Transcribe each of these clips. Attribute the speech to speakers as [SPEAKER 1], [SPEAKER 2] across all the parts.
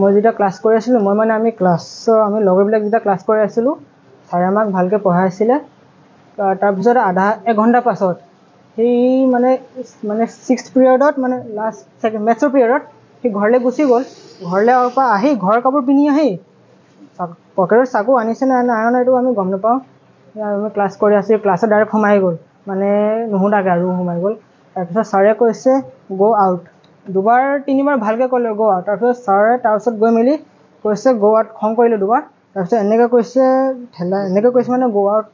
[SPEAKER 1] মই যেতিয়া ক্লাছ কৰি আছিলোঁ আমি লগৰবিলাক যেতিয়া ক্লাছ কৰি আছিলোঁ ছাৰে আমাক ভালকৈ পঢ়াইছিলে। তাৰপিছত এক ঘণ্টা পাছত সেই মানে 6th পিৰিয়ডত লাষ্ট মেথছৰ পিৰিয়ডত সি ঘৰলৈ গুচি গ'ল। ঘৰলৈ পৰা আহি ঘৰৰ কাপোৰ পিন্ধি আহি পকেটত চাকু আনিছে নে নাই অনা এইটো আমি গম নাপাওঁ। আমি ক্লাছ কৰি আছোঁ, ক্লাছত ডাইৰেক্ট সোমাই গ'ল, নুশুধাকৈ আৰু সোমাই গ'ল। তাৰপিছত ছাৰে কৈছে গ' আউট, 2-3বাৰ ভালকৈ ক'লে গ' আউট। তাৰপিছত ছাৰে গৈ মেলি কৈছে গ' আউট, খং কৰিলে 2বাৰ। তাৰপিছত এনেকৈ কৈছে গ' আউট,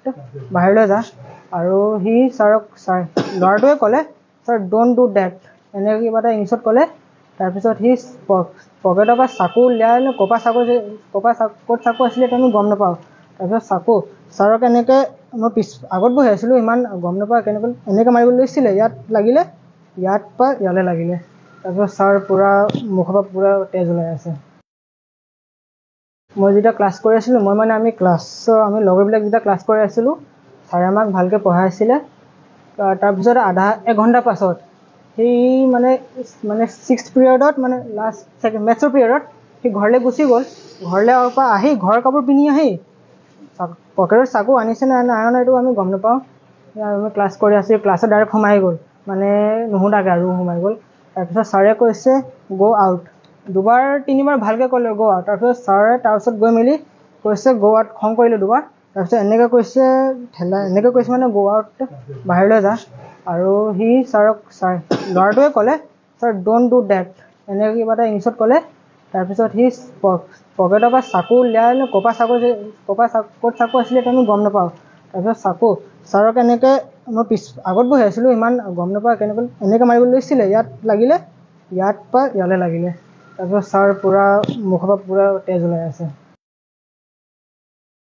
[SPEAKER 1] বাহিৰলৈ যা। আৰু সি ল'ৰাটোৱে ক'লে ছাৰ ড'ণ্ট ডু ডেট, এনেকৈ কিবা এটা ইংলিছত ক'লে। তাৰপিছত সি পকেটৰ পৰা চাকু উলিয়াই ক'ত চাকু আছিলে সেইটো আমি গম নাপাওঁ। তাৰপিছত ছাৰক মই আগত বহি আছিলোঁ, ইমান গম নাপাওঁ এনেকৈ মাৰিবলৈ লৈছিলে, ইয়াত লাগিলে, ইয়াত পৰা ইয়ালৈ লাগিলে। তাৰপিছত ছাৰ পূৰা মুখৰ পৰা পূৰা তেজ ওলাই আছে। মই যেতিয়া ক্লাছ কৰি আছিলোঁ আমি লগৰবিলাক যেতিয়া ক্লাছ কৰি আছিলোঁ ছাৰে আমাক ভালকৈ পঢ়াইছিলে। তাৰপিছত এক ঘণ্টা পাছত সেই 6th পিৰিয়ডত লাষ্ট মেথছৰ পিৰিয়ডত সি ঘৰলৈ গুচি গ'ল। ঘৰলৈ পৰা আহি ঘৰৰ কাপোৰ পিন্ধি আহি পকেটত চাকু আনিছে নে নাই অনা এইটো আমি গম নাপাওঁ। আমি ক্লাছ কৰি আছোঁ, ক্লাছত ডাইৰেক্ট সোমাই গ'ল, নুশুধাকৈ আৰু সোমাই গ'ল। তাৰপিছত ছাৰে কৈছে গ' আউট, 2-3বাৰ ভালকৈ ক'লে গ' আউট। তাৰপিছত ছাৰে গৈ মেলি কৈছে গ' আউট, খং কৰিলে 2বাৰ। তাৰপিছত এনেকৈ কৈছে গ' আউট, বাহিৰলৈ যা। আৰু সি ল'ৰাটোৱে ক'লে ছাৰ ড'ণ্ট ডু ডেট, এনেকৈ কিবা এটা ইংলিছত ক'লে। তাৰপিছত সি পকেটৰ পৰা চাকু উলিয়াই ক'ত চাকু আছিলে সেইটো আমি গম নাপাওঁ। তাৰপিছত ছাৰক মই আগত বহি আছিলোঁ, ইমান গম নাপাওঁ এনেকৈ মাৰিবলৈ লৈছিলে, ইয়াত লাগিলে, ইয়াত পৰা ইয়ালৈ লাগিলে। তাৰপিছত ছাৰ পূৰা মুখৰ পৰা পূৰা তেজ ওলাই আছে।